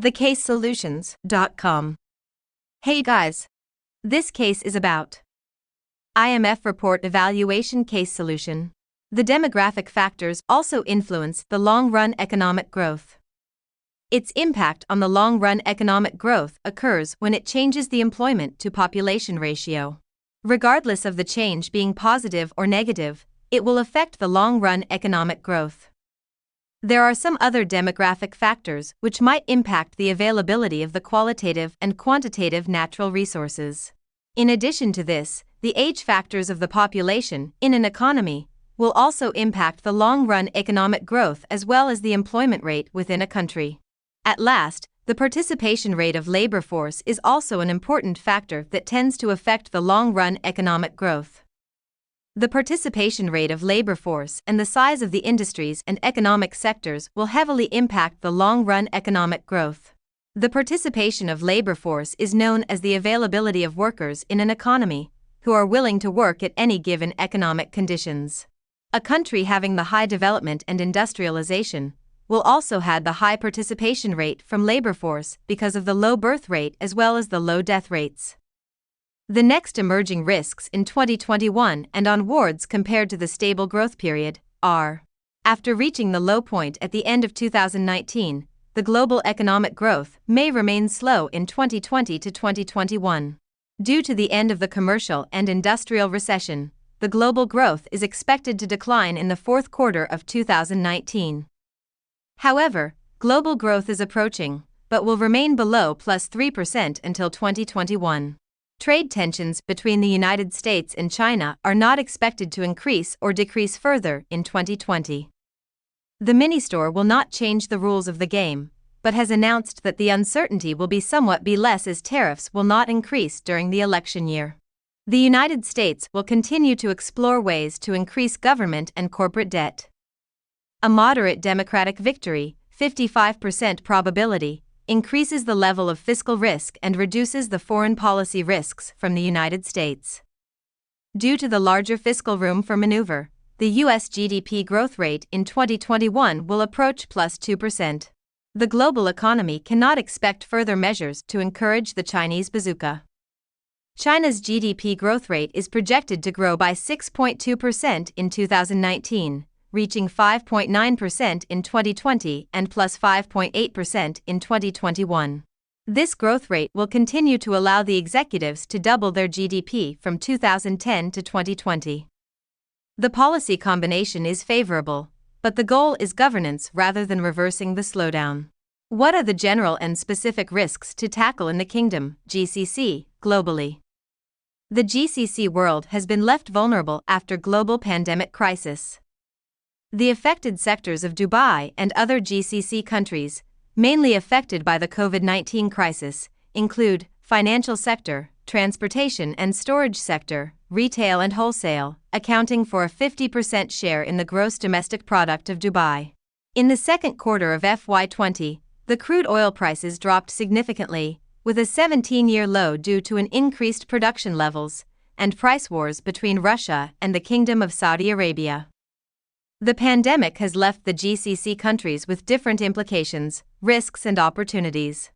thecasesolutions.com. Hey guys! This case is about IMF Report Evaluation Case Solution. The demographic factors also influence the long-run economic growth. Its impact on the long-run economic growth occurs when it changes the employment to population ratio. Regardless of the change being positive or negative, it will affect the long-run economic growth. There are some other demographic factors which might impact the availability of the qualitative and quantitative natural resources. In addition to this, the age factors of the population in an economy will also impact the long-run economic growth as well as the employment rate within a country. At last, the participation rate of labor force is also an important factor that tends to affect the long-run economic growth. The participation rate of labor force and the size of the industries and economic sectors will heavily impact the long-run economic growth. The participation of labor force is known as the availability of workers in an economy who are willing to work at any given economic conditions. A country having the high development and industrialization will also have the high participation rate from labor force because of the low birth rate as well as the low death rates. The next emerging risks in 2021 and onwards compared to the stable growth period are: after reaching the low point at the end of 2019, the global economic growth may remain slow in 2020 to 2021. Due to the end of the commercial and industrial recession, the global growth is expected to decline in the fourth quarter of 2019. However, global growth is approaching, but will remain below +3% until 2021. Trade tensions between the United States and China are not expected to increase or decrease further in 2020. The mini-store will not change the rules of the game, but has announced that the uncertainty will be somewhat less as tariffs will not increase during the election year. The United States will continue to explore ways to increase government and corporate debt. A moderate Democratic victory, 55% probability, increases the level of fiscal risk and reduces the foreign policy risks from the United States. Due to the larger fiscal room for maneuver, the U.S. GDP growth rate in 2021 will approach +2%. The global economy cannot expect further measures to encourage the Chinese bazooka. China's GDP growth rate is projected to grow by 6.2% in 2019. Reaching 5.9% in 2020 and +5.8% in 2021. This growth rate will continue to allow the executives to double their GDP from 2010 to 2020. The policy combination is favorable, but the goal is governance rather than reversing the slowdown. What are the general and specific risks to tackle in the Kingdom, GCC, globally? The GCC world has been left vulnerable after global pandemic crisis. The affected sectors of Dubai and other GCC countries, mainly affected by the COVID-19 crisis, include financial sector, transportation and storage sector, retail and wholesale, accounting for a 50% share in the gross domestic product of Dubai. In the second quarter of FY20, the crude oil prices dropped significantly, with a 17-year low due to an increased production levels and price wars between Russia and the Kingdom of Saudi Arabia. The pandemic has left the GCC countries with different implications, risks and opportunities.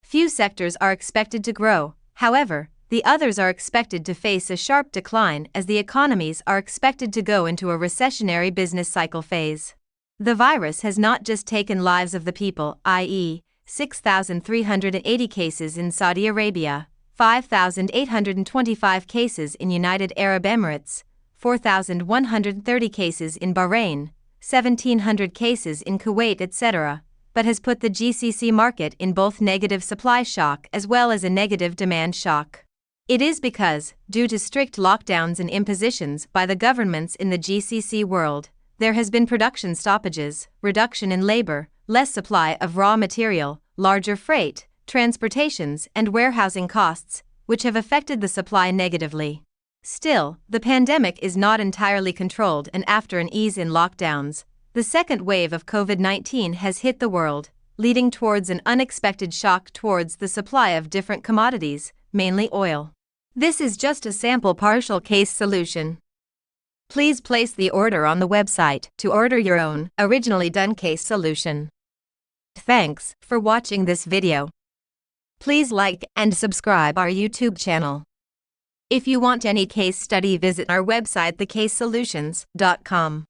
Few sectors are expected to grow, however, the others are expected to face a sharp decline as the economies are expected to go into a recessionary business cycle phase. The virus has not just taken lives of the people, i.e., 6,380 cases in Saudi Arabia, 5,825 cases in United Arab Emirates, 4,130 cases in Bahrain, 1,700 cases in Kuwait, etc., but has put the GCC market in both negative supply shock as well as a negative demand shock. It is because, due to strict lockdowns and impositions by the governments in the GCC world, there has been production stoppages, reduction in labor, less supply of raw material, larger freight, transportations, and warehousing costs, which have affected the supply negatively. Still, the pandemic is not entirely controlled, and after an ease in lockdowns, the second wave of COVID-19 has hit the world, leading towards an unexpected shock towards the supply of different commodities, mainly oil. This is just a sample partial case solution. Please place the order on the website to order your own, originally done case solution. Thanks for watching this video. Please like and subscribe our YouTube channel. If you want any case study, visit our website thecasesolutions.com.